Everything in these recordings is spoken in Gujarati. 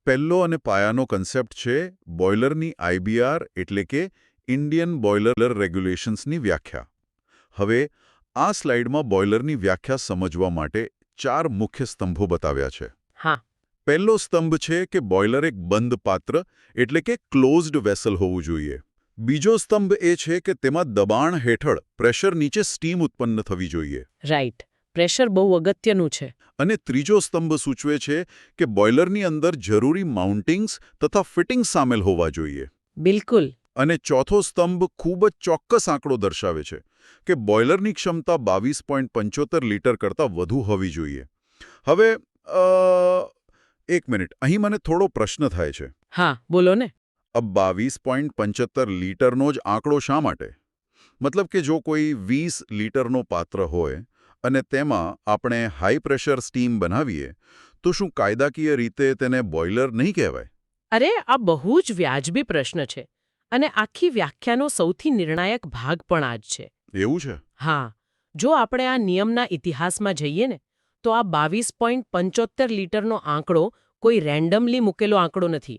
પહેલો અને પાયાનો કન્સેપ્ટ છે બોઇલરની આઈબીઆર એટલે કે ઇન્ડિયન બોઇલર રેગ્યુલેશન્સની વ્યાખ્યા. હવે આ સ્લાઇડમાં બોઇલરની વ્યાખ્યા સમજવા માટે 4 મુખ્ય સ્તંભો બતાવ્યા છે. હા. પહેલો સ્તંભ છે કે બોઇલર એક બંધ પાત્ર એટલે કે ક્લોઝડ વેસલ હોવું જોઈએ. બીજો સ્તંભ એ છે કે તેમાં દબાણ હેઠળ પ્રેશર નીચે સ્ટીમ ઉત્પન્ન થવી જોઈએ. રાઈટ. પ્રેશર બહુ અગત્યનું છે. અને ત્રીજો સ્તંભ સૂચવે છે કે બોઇલરની અંદર જરૂરી માઉન્ટિંગ્સ તથા ફિટિંગ્સ સામેલ હોવા જોઈએ. બિલકુલ. અને ચોથો સ્તંભ ખૂબ જ ચોક્કસ આંકડો દર્શાવે છે કે બોઇલરની ક્ષમતા 22.75 લીટર કરતાં વધુ હોવી જોઈએ. હવે એક મિનિટ, અહીં મને થોડો પ્રશ્ન થાય છે. હા, બોલો ને. 22.75 લીટરનો જ આંકડો શા માટે? મતલબ કે જો કોઈ 20 લીટરનો પાત્ર હોય અને તેમાં આપણે હાઈ પ્રેશર સ્ટીમ બનાવીએ તો શું કાયદાકીય રીતે તેને બોઇલર નહીં કહેવાય? અરે, આ બહુ જ વ્યાજબી પ્રશ્ન છે અને આખી વ્યાખ્યાનો સૌથી નિર્ણાયક ભાગ પણ આ જ છે. એવું છે? હા. જો આપણે આ નિયમના ઇતિહાસમાં જઈએ ને તો આ 22.75 લીટરનો આંકડો કોઈ રેન્ડમલી મૂકેલો આંકડો નથી.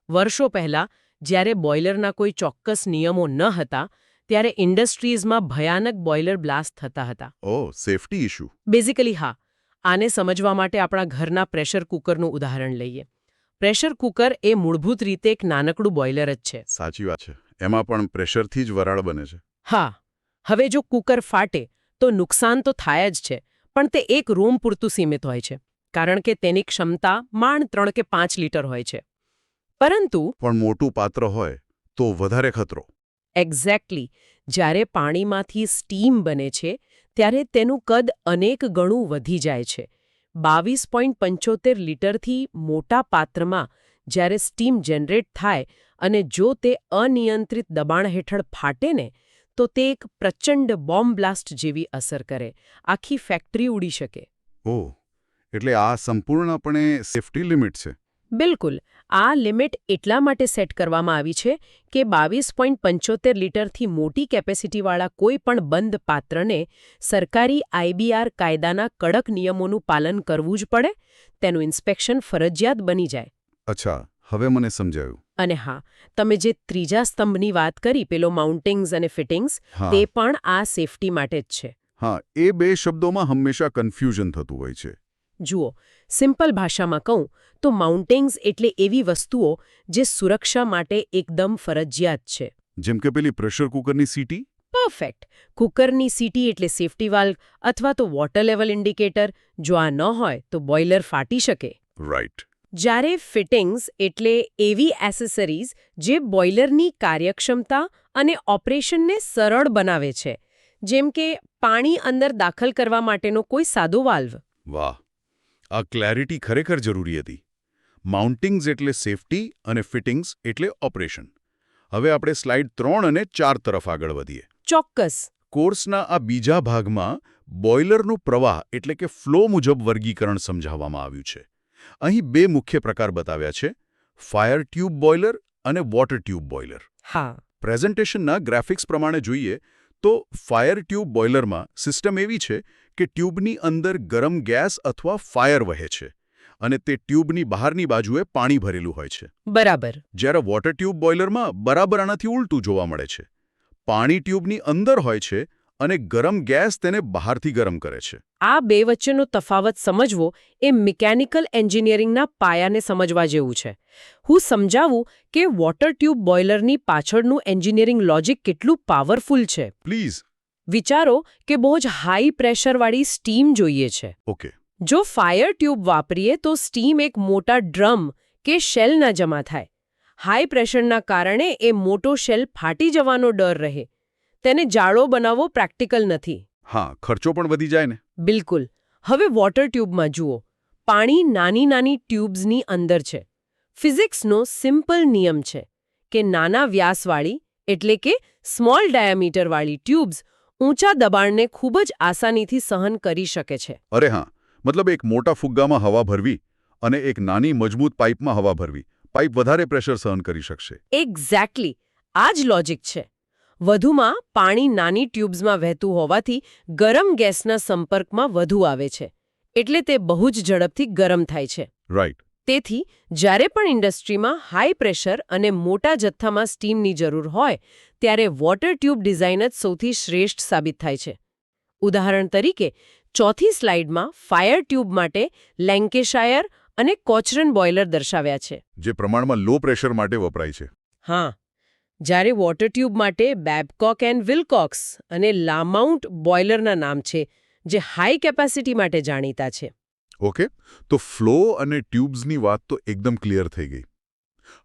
વર્ષો પહેલા જ્યારે બોઇલરના કોઈ ચોક્કસ નિયમો ન હતા ત્યારે ઇન્ડસ્ટ્રીઝમાં ભયાનક બોઇલર બ્લાસ્ટ થતા હતા. ઓહ, સેફટી ઇશ્યુ. બેઝિકલી હા. આને સમજવા માટે આપણા ઘરના પ્રેશર કુકરનું ઉદાહરણ લઈએ. પ્રેશર કુકર એ મૂળભૂત રીતે એક નાનકડું બોઇલર જ છે. સાચી વાત છે. એમાં પણ પ્રેશરથી જ વરાળ બને છે. હા. હવે જો કુકર ફાટે તો નુકસાન તો થાય જ છે, પણ તે એક રૂમ પૂરતું સીમિત હોય છે કારણ કે તેની ક્ષમતા માંડ 3 કે 5 લીટર હોય છે. પરંતુ પણ મોટું પાત્ર હોય તો વધારે ખતરો. એક્ઝેક્ટલી. જ્યારે પાણીમાંથી સ્ટીમ બને છે ત્યારે તેનું કદ અનેક ગણું વધી જાય છે. 22.75 લીટરથી મોટા પાત્રમાં જ્યારે સ્ટીમ જનરેટ થાય અને જો તે અનિયંત્રિત દબાણ હેઠળ ફાટે ને તો તે એક પ્રચંડ બોમ્બ બ્લાસ્ટ જેવી અસર કરે. આખી ફેક્ટરી ઉડી શકે. ઓહ, એટલે આ સંપૂર્ણપણે સેફટી લિમિટ છે. બિલકુલ. આ લિમિટ એટલા માટે સેટ કરવામાં આવી છે કે 22.75 લીટરથી મોટી કેપેસિટીવાળા કોઈ પણ બંધ પાત્રને સરકારી આઈબીઆર કાયદાના કડક નિયમોનું પાલન કરવું જ પડે. તેનું ઇન્સ્પેક્શન ફરજિયાત બની જાય. અચ્છા, હવે મને સમજાયું. અને હા, તમે જે ત્રીજા સ્તંભની વાત કરી, પેલો માઉન્ટિંગ્સ અને ફિટિંગ્સ, તે પણ આ સેફટી માટે જ છે. હા, એ બે શબ્દોમાં હંમેશા કન્ફ્યુઝન થતું હોય છે. જુઓ, સિમ્પલ ભાષામાં કહું તો માઉન્ટિંગ્સ એટલે એવી વસ્તુઓ જે સુરક્ષા માટે એકદમ ફરજિયાત છે. જેમ કે પેલી પ્રેશર કુકરની સીટી? પરફેક્ટ. કુકરની સીટી એટલે સેફટી વાલ્વ અથવા તો વોટર લેવલ ઇન્ડિકેટર. જો આ ન હોય તો બોઇલર ફાટી શકે. રાઈટ. જ્યારે ફિટિંગ્સ એટલે એવી એસેસરીઝ જે બોઇલરની કાર્યક્ષમતા અને ઓપરેશનને સરળ બનાવે છે. જેમ કે પાણી અંદર દાખલ કરવા માટેનો કોઈ સાદો વાલ્વ. વાહ, આ ક્લેરિટી ખરેખર જરૂરી હતી. માઉન્ટિંગ્સ એટલે સેફટી અને ફિટિંગ્સ એટલે ઓપરેશન. હવે આપણે સ્લાઇડ 3 અને 4 તરફ આગળ વધીએ. ચોક્કસ. કોર્સના આ બીજા ભાગમાં બોઇલરનું પ્રવાહ એટલે કે ફ્લો મુજબ વર્ગીકરણ સમજાવવામાં આવ્યું છે. અહીં 2 મુખ્ય પ્રકાર બતાવ્યા છે: ફાયર ટ્યુબ બોઇલર અને વોટર ટ્યુબ બોઇલર. હા. પ્રેઝન્ટેશનના ગ્રાફિક્સ પ્રમાણે જોઈએ તો ફાયર ટ્યુબ બોઇલરમાં સિસ્ટમ એવી છે કે ટ્યુબની અંદર ગરમ ગેસ અથવા ફાયર વહે છે અને તે ટ્યુબની બહારની બાજુએ પાણી ભરેલું હોય છે. બરાબર. જ્યારે વોટર ટ્યુબ બોઇલરમાં બરાબર આનાથી ઉલટું જોવા મળે છે. પાણી ટ્યુબની અંદર હોય છે અને ગરમ ગેસ તેને બહારથી ગરમ કરે છે. આ બે વચ્ચેનો તફાવત સમજવો એ મિકેનિકલ એન્જિનિયરિંગના પાયાને સમજવા જેવું છે. હું સમજાવું કે વોટર ટ્યુબ બોઇલરની પાછળનું એન્જિનિયરિંગ લોજિક કેટલું પાવરફુલ છે. પ્લીઝ. વિચારો કે બહુ જ હાઈ પ્રેશરવાળી સ્ટીમ જોઈએ છે. ઓકે. જો ફાયર ટ્યુબ વાપરીએ તો સ્ટીમ એક મોટા ડ્રમ કે શેલના જમા થાય. હાઈ પ્રેશરના કારણે એ મોટો શેલ ફાટી જવાનો ડર રહે. તેને જાળો બનાવવો પ્રેક્ટિકલ નથી. હા, ખર્ચો પણ વધી જાય ને. બિલકુલ. હવે વોટર ટ્યુબમાં જુઓ. પાણી નાની નાની ટ્યુબ્સની અંદર છે. ફિઝિક્સનો સિમ્પલ નિયમ છે કે નાના વ્યાસવાળી એટલે કે સ્મોલ ડાયામીટરવાળી ટ્યુબ્સ ઊંચા દબાણને ખૂબ જ આસાનીથી સહન કરી શકે છે. અરે હા, મતલબ એક મોટા ફુગ્ગામાં હવા ભરવી અને એક નાની મજબૂત પાઇપમાં હવા ભરવી. પાઇપ વધારે પ્રેશર સહન કરી શકશે. એક્ઝેક્ટલી. આ જ લોજિક છે. વધુમાં પાણી નાની ટ્યુબ્સમાં વહેતું હોવાથી ગરમ ગેસના સંપર્કમાં વધુ આવે છે. એટલે તે બહુ જ ઝડપથી ગરમ થાય છે. રાઈટ. તેથી જ્યારે પણ ઇન્ડસ્ટ્રીમાં હાઈ પ્રેશર અને મોટા જથ્થામાં સ્ટીમની જરૂર હોય ત્યારે વોટર ટ્યુબ ડિઝાઇન જ સૌથી શ્રેષ્ઠ સાબિત થાય છે. ઉદાહરણ તરીકે ચોથી સ્લાઇડમાં ફાયર ટ્યુબ માટે લેન્કેશાયર અને કોચરન બોઇલર દર્શાવ્યા છે. જે પ્રમાણમાં લો પ્રેશર માટે વપરાય છે. હા, જ્યારે વોટર ટ્યુબ માટે બેબકોક એન્ડ વિલ્કોક્સ અને લામાઉન્ટ બોઇલરના નામ છે, જે હાઈ કેપેસિટી માટે જાણીતા છે. ઓકે, તો ફ્લો અને ટ્યુબ્સની વાત તો એકદમ ક્લિયર થઈ ગઈ.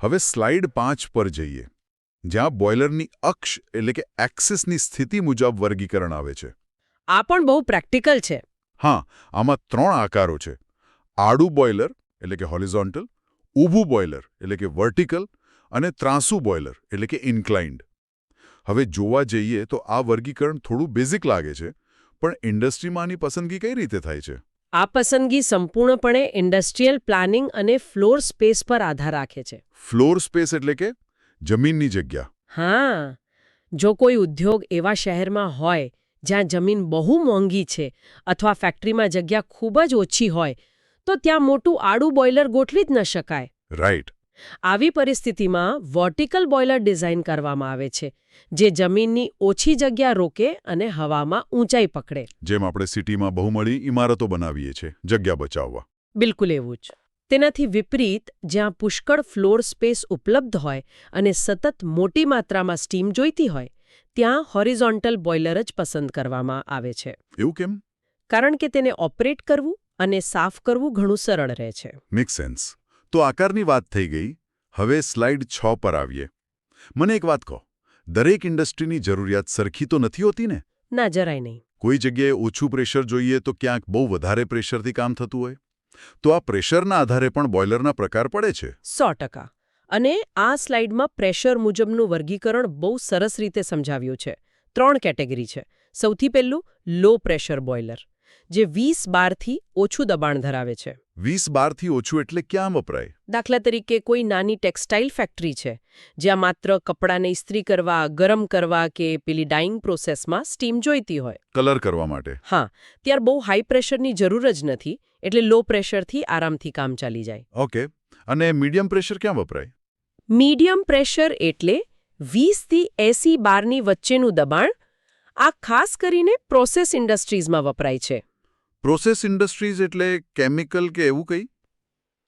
હવે સ્લાઇડ 5 પર જઈએ, જ્યાં બોઇલરની અક્ષ એટલે કે એક્સિસની સ્થિતિ મુજબ વર્ગીકરણ આવે છે. આ પણ બહુ પ્રેક્ટિકલ છે. હા, આમાં 3 આકારો છે. આડું બોઇલર એટલે કે હોરિઝોન્ટલ, ઊભું બોઇલર એટલે કે વર્ટિકલ અને ત્રાંસુ બોઇલર એટલે કે ઇન્ક્લાઇન્ડ. હવે જોવા જઈએ તો આ વર્ગીકરણ થોડું બેઝિક લાગે છે, પણ ઇન્ડસ્ટ્રીમાં આની પસંદગી કઈ રીતે થાય છે? આ પસંદગી સંપૂર્ણપણે ઇન્ડસ્ટ્રીયલ પ્લાનિંગ અને ફ્લોર સ્પેસ પર આધાર રાખે છે. ફ્લોર સ્પેસ એટલે કે જમીનની જગ્યા. હા, જો કોઈ ઉદ્યોગ એવા શહેરમાં હોય જ્યાં જમીન બહુ મોંઘી છે અથવા ફેક્ટરીમાં જગ્યા ખૂબ જ ઓછી હોય, તો ત્યાં મોટું આડું બોઇલર ગોઠવી જ ન શકાય. રાઈટ. આવી પરિસ્થિતિમાં વર્ટિકલ બોઇલર ડિઝાઇન કરવામાં આવે છે, જે જમીનની ઓછી જગ્યા રોકે અને હવામાં ઊંચાઈ પકડે. જેમ આપણે સિટીમાં બહુમાળી ઇમારતો બનાવીએ છીએ જગ્યા બચાવવા. બિલકુલ એવું જ. તેનાથી વિપરીત, જ્યાં પુષ્કળ ફ્લોર સ્પેસ ઉપલબ્ધ હોય અને સતત મોટી માત્રામાં સ્ટીમ જોઈતી હોય, ત્યાં હોરિઝોન્ટલ બોઇલર જ પસંદ કરવામાં આવે છે. એવું કેમ? કારણ કે તેને ઓપરેટ કરવું અને સાફ કરવું ઘણું સરળ રહે છે. Make sense. તો આકારની વાત થઈ ગઈ. હવે સ્લાઇડ 6 પર આવીએ. મને એક વાત કહો, દરેક ઇન્ડસ્ટ્રીની જરૂરિયાત સરખી તો નથી હોતી ને? ના, જરાય નહીં. કોઈ જગ્યાએ ઓછું પ્રેશર જોઈએ તો ક્યાંક બહુ વધારે પ્રેશરથી કામ થતું હોય. તો આ પ્રેશરના આધારે પણ બોઇલરના પ્રકાર પડે છે. 100%. અને આ સ્લાઇડમાં પ્રેશર મુજબનું વર્ગીકરણ બહુ સરસ રીતે સમજાવ્યું છે. 3 કેટેગરી છે. સૌથી પહેલું લો પ્રેશર બોઇલર, જે 20 બારથી ઓછું દબાણ ધરાવે છે. 20 બારથી ઓછું એટલે ક્યાં વપરાય? દાખલા તરીકે કોઈ નાની ટેક્સટાઇલ ફેક્ટરી છે, જ્યાં માત્ર કપડાને ઇસ્ત્રી કરવા, ગરમ કરવા કે પેલી ડાઇંગ પ્રોસેસમાં સ્ટીમ જોઈતી હોય. કલર કરવા માટે. હા, ત્યાર બહુ હાઈ પ્રેશરની જરૂર જ નથી, એટલે લો પ્રેશરથી આરામથી કામ ચાલી જાય. ઓકે. અને મીડિયમ પ્રેશર ક્યાં વપરાય? મીડિયમ પ્રેશર એટલે 20 થી 80 બારની વચ્ચેનું દબાણ. આ ખાસ કરીને પ્રોસેસ ઇન્ડસ્ટ્રીઝમાં વપરાય છે. પ્રોસેસ ઇન્ડસ્ટ્રીઝ એટલે કેમિકલ કે એવું કંઈ?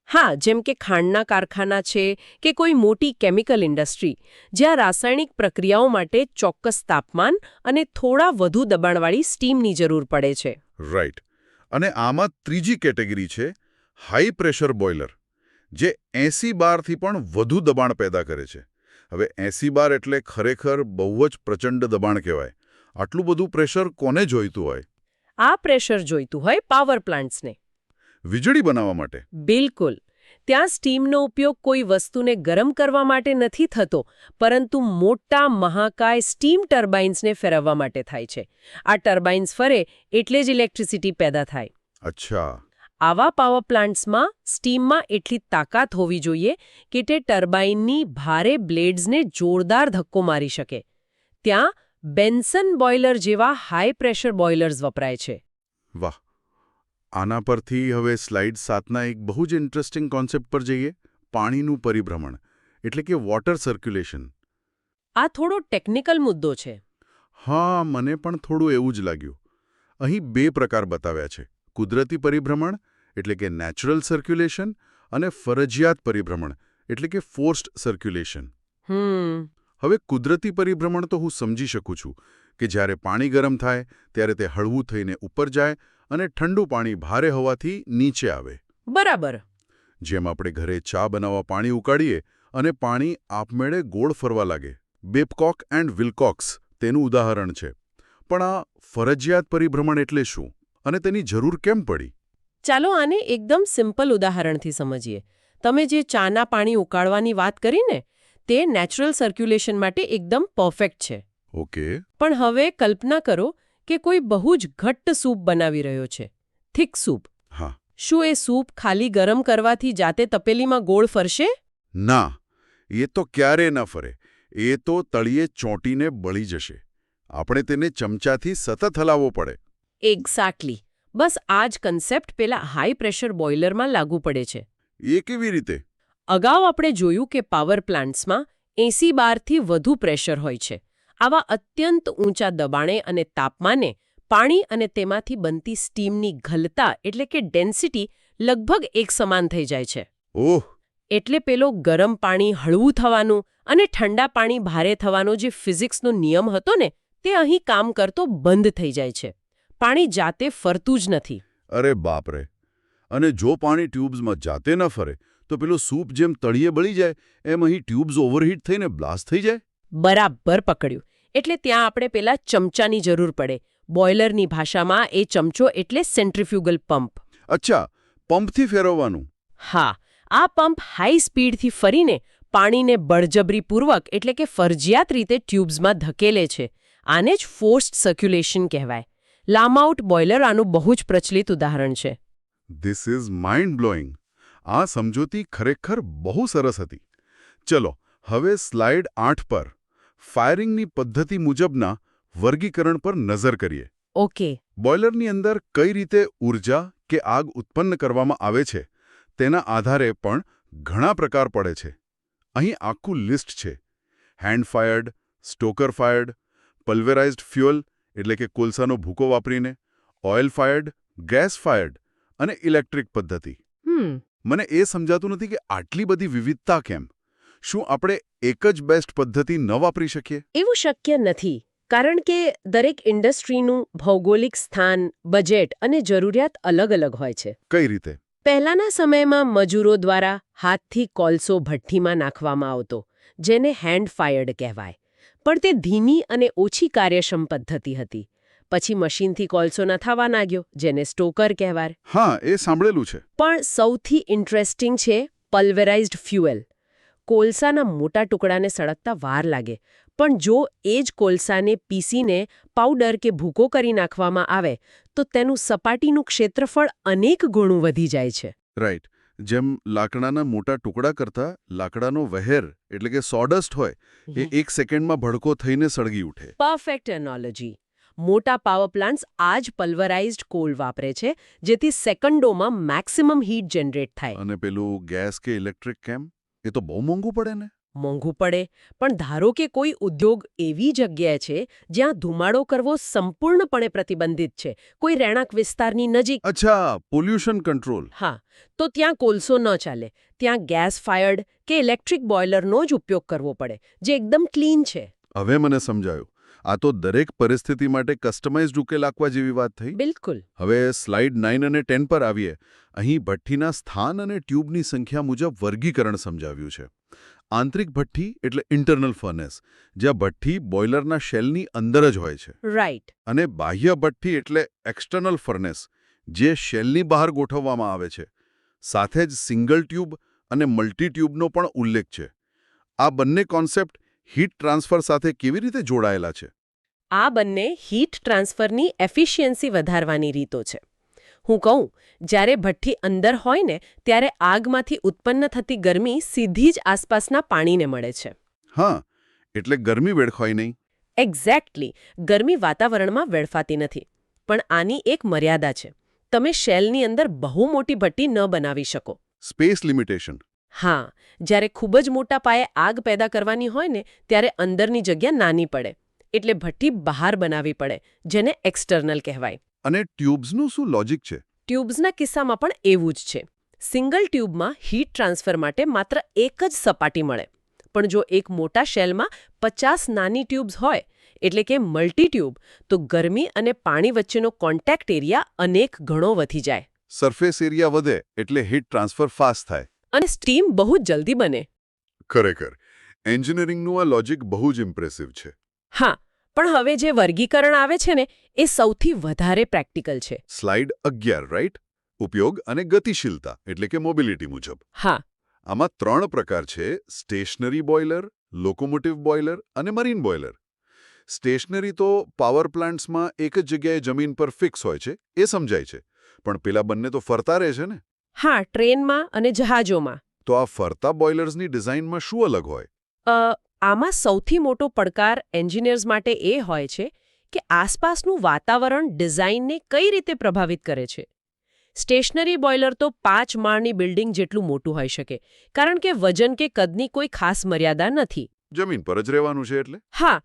હા, જેમ કે ખાંડના કારખાના છે કે કોઈ મોટી કેમિકલ ઇન્ડસ્ટ્રી, જ્યાં રાસાયણિક પ્રક્રિયાઓ માટે ચોક્કસ તાપમાન અને થોડા વધુ દબાણવાળી સ્ટીમની જરૂર પડે છે. રાઈટ. અને આમાં ત્રીજી કેટેગરી છે હાઈ પ્રેશર બોઇલર, જે 80 બારથી પણ વધુ દબાણ પેદા કરે છે. હવે 80 બાર એટલે ખરેખર બહુ જ પ્રચંડ દબાણ કહેવાય. આટલું બધું પ્રેશર કોને જોઈતું હોય? આ પ્રેશર જોઈતું હોય પાવર પ્લાન્ટ્સને. વીજળી બનાવવા માટે? બિલકુલ. ત્યાં સ્ટીમનો ઉપયોગ કોઈ વસ્તુને ગરમ કરવા માટે નથી થતો, પરંતુ મોટા મહાકાય સ્ટીમ ટર્બાઇન્સને ફેરવવા માટે થાય છે. આ ટર્બાઇન્સ ફરે એટલે જ ઇલેક્ટ્રિસિટી પેદા થાય. અચ્છા. આવા પાવર પ્લાન્ટ્સમાં સ્ટીમમાં એટલી તાકાત હોવી જોઈએ કે તે ટર્બાઇનની ભારે બ્લેડ્સને જોરદાર ધક્કો મારી શકે. ત્યાં બેન્સન બોઇલર જેવા હાઈ પ્રેશર બોઇલર્સ વપરાય છે. વાહ. આના પરથી હવે સ્લાઇડ 7ના એક બહુ જ ઇન્ટરેસ્ટિંગ કોન્સેપ્ટ પર જઈએ. પાણીનું પરિભ્રમણ એટલે કે વોટર સર્ક્યુલેશન. આ થોડો ટેકનિકલ મુદ્દો છે. હા, મને પણ થોડું એવું જ લાગ્યું. અહીં 2 પ્રકાર બતાવ્યા છે. કુદરતી પરિભ્રમણ એટલે કે નેચરલ સર્ક્યુલેશન અને ફરજિયાત પરિભ્રમણ એટલે કે ફોર્સ્ડ સર્ક્યુલેશન. હવે કુદરતી પરિભ્રમણ તો હું સમજી શકું છું કે જ્યારે પાણી ગરમ થાય ત્યારે તે હળવું થઈને ઉપર જાય અને ઠંડુ પાણી ભારે હોવાથી નીચે આવે. બરાબર. જેમ આપણે ઘરે ચા બનાવવા પાણી ઉકાળીએ અને પાણી આપમેળે ગોળ ફરવા લાગે. બેબકોક એન્ડ વિલ્કોક્સ તેનું ઉદાહરણ છે. પણ આ ફરજિયાત પરિભ્રમણ એટલે શું અને તેની જરૂર કેમ પડી? ચાલો આને એકદમ સિમ્પલ ઉદાહરણથી સમજીએ. તમે જે ચાના પાણી ઉકાળવાની વાત કરી ને, તે નેચરલ સર્ક્યુલેશન માટે એકદમ પરફેક્ટ છે. ઓકે. પણ હવે કલ્પના કરો કે કોઈ બહુ જ ઘટ્ટ સૂપ બનાવી રહ્યો છે, થિક સૂપ. હા. શું એ સૂપ ખાલી ગરમ કરવાથી જાતે તપેલીમાં ગોળ ફરશે? ના, એ તો ક્યારેય ન ફરે. એ તો તળિયે ચોંટીને બળી જશે. આપણે તેને ચમચાથી સતત હલાવવો પડે. એક્ઝેક્ટલી. બસ આ જ કન્સેપ્ટ પેલા હાઈ પ્રેશર બોઇલરમાં લાગુ પડે છે. એ કેવી રીતે? અગાઉ આપણે જોયું કે પાવર પ્લાન્ટ્સમાં 80 બારથી વધુ પ્રેશર હોય છે. આવા અત્યંત ઊંચા દબાણે અને તાપમાને પાણી અને તેમાંથી બનતી સ્ટીમની ઘનતા એટલે કે ડેન્સિટી લગભગ એક સમાન થઈ જાય છે. ઓહ, એટલે પેલો ગરમ પાણી હળવું થવાનું અને ઠંડા પાણી ભારે થવાનો જે ફિઝિક્સનો નિયમ હતો ને તે અહીં કામ કરતો બંધ થઈ જાય છે. પાણી જાતે ફરતું જ નથી. અરે બાપ રે! અને જો પાણી ટ્યુબ્સમાં જાતે ન ફરે તો પેલું સૂપ જેમ તળિયે બળી જાય એમ અહીં ટ્યુબ્સ ઓવરહીટ થઈને બ્લાસ્ટ થઈ જાય? બરાબર પકડ્યું. એટલે ત્યાં આપણે પેલા ચમચાની જરૂર પડે. બોઇલરની ભાષામાં એ ચમચો એટલે સેન્ટ્રીફ્યુગલ પંપ. અચ્છા, પંપથી ફેરવવાનું. હા, આ પંપ હાઈ સ્પીડથી ફરીને પાણીને બળજબરીપૂર્વક એટલે કે ફરજિયાત રીતે ટ્યુબ્સમાં ધકેલે છે. આને જ ફોર્સ્ડ સર્ક્યુલેશન કહેવાય. લામાઉટ બોઇલર આનું બહુ જ પ્રચલિત ઉદાહરણ છે. This is mind blowing. આ સમજૂતી ખરેખર બહુ સરસ હતી. ચલો, હવે સ્લાઇડ 8 પર ફાયરિંગની પદ્ધતિ મુજબના વર્ગીકરણ પર નજર કરીએ. ઓકે. બોઇલરની અંદર કઈ રીતે ઊર્જા કે આગ ઉત્પન્ન કરવામાં આવે છે તેના આધારે પણ ઘણા પ્રકાર પડે છે. અહીં આખું લિસ્ટ છે. હેન્ડ ફાયર્ડ, સ્ટોકર ફાયર્ડ, પલ્વેરાઇઝ્ડ ફ્યુઅલ એટલે કે કોલસાનો ભૂકો વાપરીને, ઓઇલ ફાયર્ડ, ગેસ ફાયર્ડ અને ઇલેક્ટ્રિક પદ્ધતિ. મને એ સમજાતું નથી કે આટલી બધી વિવિધતા કેમ? શું આપણે એક જ બેસ્ટ પદ્ધતિ ન વાપરી શકીએ? એવું શક્ય નથી. કારણ કે દરેક ઇન્ડસ્ટ્રીનું ભૌગોલિક સ્થાન, બજેટ અને જરૂરિયાત અલગ અલગ હોય છે. કઈ રીતે? પહેલાના સમયમાં મજૂરો દ્વારા હાથથી કોલસો ભઠ્ઠીમાં નાખવામાં આવતો, જેને હેન્ડ ફાયર્ડ કહેવાય. પણ તે ધીમી અને ઓછી કાર્યક્ષમ પદ્ધતિ હતી. પછી મશીનથી કોલસો નથાવા લાગ્યો, જેને સ્ટોકર કહેવાય. હા, એ સાંભળેલું છે. પણ સૌથી ઇન્ટરેસ્ટિંગ છે પલ્વેરાઇઝ્ડ ફ્યુઅલ. કોલસાના મોટા ટુકડાને સળગતા વાર લાગે, પણ જો એ જ કોલસાને પીસીને પાવડર કે ભૂકો કરી નાખવામાં આવે તો તેનું સપાટીનું ક્ષેત્રફળ અનેક ગણું વધી જાય છે. રાઈટ. જેમ લાકડાના મોટા ટુકડા કરતાં લાકડાનો વહેર એટલે કે સોડસ્ટ હોય એ 1 સેકન્ડમાં ભડકો થઈને સળગી ઉઠે. પરફેક્ટ એનોલોજી. મોટા પાવર પ્લાન્ટ્સ આ જ પલ્વરાઇઝ્ડ કોલ વાપરે છે, જેથી સેકન્ડોમાં મેક્સિમમ હીટ જનરેટ થાય. અને પેલું ગેસ કે ઇલેક્ટ્રિક કેમ? એ તો બહુ મોંઘું પડે ને? મોંઘું પડે, પણ ધારો કે કોઈ ઉદ્યોગ એવી જગ્યાએ છે જ્યાં ધુમાડો કરવો સંપૂર્ણપણે પ્રતિબંધિત છે, કોઈ રહેણાંક વિસ્તારની નજીક. અચ્છા, પોલ્યુશન કંટ્રોલ. હા, તો ત્યાં કોલસો ન ચાલે. ત્યાં ગેસ ફાયર્ડ કે ઇલેક્ટ્રિક બોઇલરનો જ ઉપયોગ કરવો પડે, જે એકદમ ક્લીન છે. હવે મને સમજાયું. આ તો દરેક પરિસ્થિતિ માટે કસ્ટમાઇઝ્ડ ઉકેલ આપવા જેવી વાત થઈ. બિલકુલ. હવે સ્લાઇડ 9 અને 10 પર આવીએ. અહીં ભઠ્ઠીના સ્થાન અને ટ્યુબની સંખ્યા મુજબ વર્ગીકરણ સમજાવ્યું છે. આંતરિક ભઠ્ઠી એટલે ઇન્ટરનલ ફર્નેસ, જ્યાં ભઠ્ઠી બોઇલરના શેલની અંદર જ હોય છે. રાઈટ. અને બાહ્ય ભઠ્ઠી એટલે એક્સટર્નલ ફર્નેસ, જે શેલની બહાર ગોઠવવામાં આવે છે. સાથે જ સિંગલ ટ્યુબ અને મલ્ટી ટ્યુબનો પણ ઉલ્લેખ છે. આ બંને કોન્સેપ્ટ હીટ ટ્રાન્સફર સાથે કેવી રીતે જોડાયેલા છે? આ બંને હીટ ટ્રાન્સફરની એફિશિયન્સી વધારવાની રીતો છે. હું કહું, જ્યારે ભઠ્ઠી અંદર હોય ને ત્યારે આગમાંથી ઉત્પન્ન થતી ગરમી સીધી જ આસપાસના પાણીને મળે છે. હા, એટલે ગરમી વેડફાય નહીં. એક્ઝેક્ટલી. ગરમી વાતાવરણમાં વેડફાતી નથી. પણ આની એક મર્યાદા છે. તમે શેલની અંદર બહુ મોટી ભઠ્ઠી ન બનાવી શકો. Space limitation. હા, જ્યારે ખૂબ જ મોટા પાયે આગ પેદા કરવાની હોય ને ત્યારે અંદરની જગ્યા નાની પડે. એટલે ભઠ્ઠી બહાર બનાવવી પડે, જેને એક્સટર્નલ કહેવાય. અને ટ્યુબ્સનું શું લોજિક છે? ટ્યુબ્સના કિસ્સામાં પણ એવું જ છે. સિંગલ ટ્યુબમાં હીટ ટ્રાન્સફર માટે માત્ર એક જ સપાટી મળે. પણ જો એક મોટા શેલમાં 50 નાની ટ્યુબ્સ હોય, એટલે કે મલ્ટી ટ્યુબ, તો ગરમી અને પાણી વચ્ચેનો કોન્ટેક્ટ એરિયા અનેક ગણો વધી જાય. સરફેસ એરિયા વધે એટલે હીટ ટ્રાન્સફર ફાસ્ટ થાય. અને સ્ટીમ બહુ જ જલ્દી બને. ખરેખર એન્જિનિયરિંગનું આ લોજિક બહુ જ ઇમ્પ્રેસિવ છે. હા, પણ હવે જે વર્ગીકરણ આવે છે ને એ સૌથી વધારે પ્રેક્ટિકલ છે. Slide 11, right? ઉપયોગ અને ગતિશીલતા એટલે કે મોબિલિટી મુજબ. હા. આમાં 3 પ્રકાર છે: સ્ટેશનરી બોઇલર, લોકોમોટિવ બોઇલર અને મરીન બોઇલર. સ્ટેશનરી તો પાવર પ્લાન્ટ્સમાં એક જ જગ્યાએ જમીન પર ફિક્સ હોય છે, એ સમજાય છે. પણ પેલા બંને તો ફરતા રહે છે ને? હા, ટ્રેનમાં અને જહાજોમાં. તો આ ફરતા બોઇલર્સની ડિઝાઇનમાં શું અલગ હોય? આમાં સૌથી મોટો પડકાર એન્જિનિયર્સ માટે એ હોય છે કે આસપાસનું વાતાવરણ ડિઝાઇનને કઈ રીતે પ્રભાવિત કરે છે. સ્ટેશનરી બોઇલર તો 5 માળની બિલ્ડિંગ જેટલું મોટું હોઈ શકે, કારણ કે વજન કે કદની કોઈ ખાસ મર્યાદા નથી. જમીન પર જ રહેવાનું છે એટલે? હા,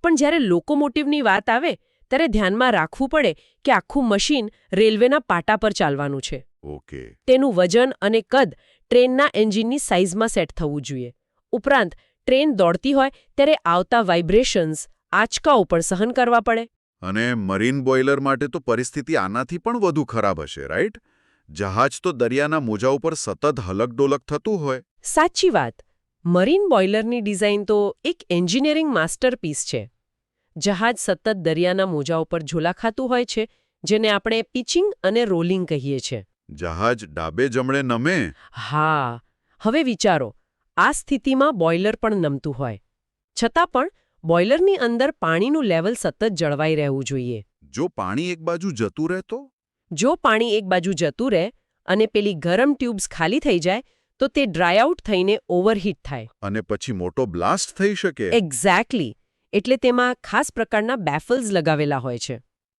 પણ જ્યારે લોકોમોટિવની વાત આવે ત્યારે ધ્યાનમાં રાખવું પડે કે આખું મશીન રેલવેના પાટા પર ચાલવાનું છે. ઓકે. તેનું વજન અને કદ ટ્રેનના એન્જિનની સાઇઝમાં સેટ થવું જોઈએ. ઉપરાંત ટ્રેન દોડતી હોય ત્યારે આવતા વાઇબ્રેશન્સ, આંચકાઓ પણ સહન કરવા પડે. અને મરીન બોઇલર માટે તો પરિસ્થિતિ આનાથી પણ વધુ ખરાબ હશે, રાઈટ? જહાજ તો દરિયાના મોજા ઉપર સતત હલકડોલક થતું હોય. સાચી વાત. મરીન બોઇલરની ડિઝાઇન તો એક એન્જિનિયરિંગ માસ્ટરપીસ છે. જહાજ સતત દરિયાના મોજા ઉપર ઝોલા ખાતું હોય છે, જેને આપણે પિચિંગ અને રોલિંગ કહીએ છીએ. જહાજ ડાબે જમણે નમે. હા, હવે વિચારો, આ સ્થિતિમાં બોઇલર પણ નમતું હોય. છતાં પણ બોઇલરની અંદર પાણીનું લેવલ સતત જળવાઈ રહેવું જોઈએ. જો પાણી એક બાજુ જતું રહે તો? જો પાણી એક બાજુ જતું રહે અને પેલી ગરમ ટ્યુબ્સ ખાલી થઈ જાય તો તે ડ્રાય આઉટ થઈને ઓવરહીટ થાય. અને પછી મોટો બ્લાસ્ટ થઈ શકે. એક્ઝેક્ટલી. એટલે તેમાં ખાસ પ્રકારના બેફલ્સ લગાવેલા હોય છે,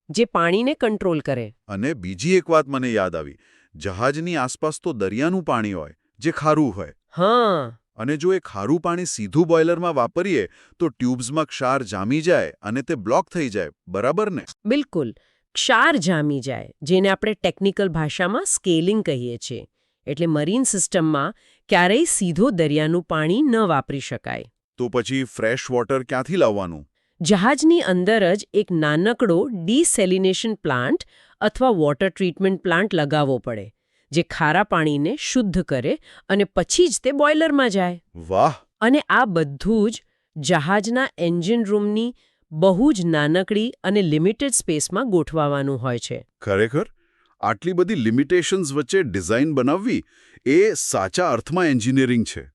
જે પાણીને કંટ્રોલ કરે. અને બીજી એક વાત મને યાદ આવી. જહાજની આસપાસ તો દરિયાનું પાણી હોય, જે ખારું હોય. હા. અને જો એ ખારું પાણી સીધું બોઇલરમાં વાપરીએ તો ટ્યુબ્સમાં ક્ષાર જામી જાય અને તે બ્લોક થઈ જાય, બરાબર ને? બિલકુલ. ક્ષાર જામી જાય, જેને આપણે ટેકનિકલ ભાષામાં સ્કેલિંગ કહીએ છીએ. એટલે મરીન સિસ્ટમમાં ક્યારેય સીધો દરિયાનું પાણી ન વાપરી શકાય. તો પછી ફ્રેશ વોટર ક્યાંથી લાવવાનું? જહાજની અંદર જ એક નાનકડો ડિસેલિનેશન પ્લાન્ટ અથવા વોટર ટ્રીટમેન્ટ પ્લાન્ટ લગાવવો પડે, જે ખારા પાણીને શુદ્ધ કરે અને પછી જ તે બોઇલરમાં જાય. વાહ! અને આ બધું જ જહાજના એન્જિન રૂમની બહુ જ નાનકડી અને લિમિટેડ સ્પેસમાં ગોઠવવાનું હોય છે. ખરેખર? આટલી બધી લિમિટેશન્સ વચ્ચે ડિઝાઇન બનાવવી એ સાચા અર્થમાં એન્જિનિયરિંગ છે.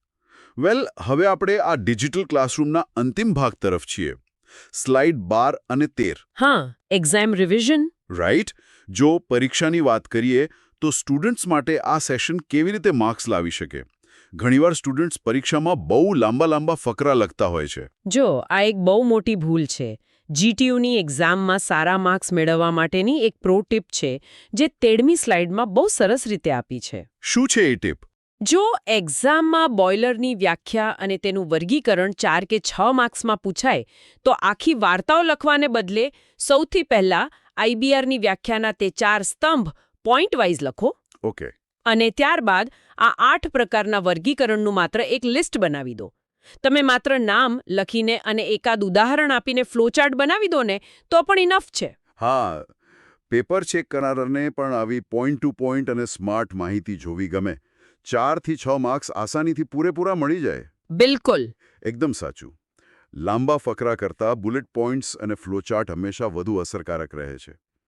વેલ, હવે આપણે આ ડિજિટલ ક્લાસરૂમના અંતિમ ભાગ તરફ છીએ. સ્લાઇડ 12 અને 13. હા, એક્ઝામ રિવિઝન. રાઈટ? જો પરીક્ષાની વાત કરીએ તો સ્ટુડન્ટ્સ માટે આ સેશન કેવી રીતે માર્ક્સ લાવી શકે? ઘણીવાર સ્ટુડન્ટ્સ પરીક્ષામાં બહુ લાંબા ફકરા લખતા હોય છે. જો, આ એક બહુ મોટી ભૂલ છે. જીટીયુની એક્ઝામમાં સારા માર્ક્સ મેળવવા માટેની એક પ્રો ટીપ છે, જે 13મી સ્લાઇડમાં બહુ સરસ રીતે આપી છે. શું છે એ ટીપ? જો એક્ઝામમાં બોઇલરની વ્યાખ્યા અને તેનું વર્ગીકરણ 4 કે 6 માર્ક્સમાં પૂછાય, તો આખી વાર્તાઓ લખવાને બદલે સૌથી પહેલા આઈબીઆરની વ્યાખ્યાના તે 4 સ્તંભ પોઈન્ટ વાઇઝ લખો. ઓકે. અને ત્યારબાદ આ 8 પ્રકારના વર્ગીકરણનું માત્ર એક લિસ્ટ બનાવી દો. તમે માત્ર નામ લખીને અને એકાદ ઉદાહરણ આપીને ફ્લોચાર્ટ બનાવી દો ને, તો પણ ઇનફ છે. હા, પેપર ચેક કરનારને પણ આવી પોઈન્ટ ટુ પોઈન્ટ અને સ્માર્ટ માહિતી જોવી ગમે. 4 થી 6 માર્ક્સ આસાનીથી પૂરેપૂરા મળી જાય. બિલકુલ. એકદમ સાચું. લાંબા ફકરા કરતાં બુલેટ પોઈન્ટ્સ અને ફ્લોચાર્ટ હંમેશા વધુ અસરકારક રહે છે.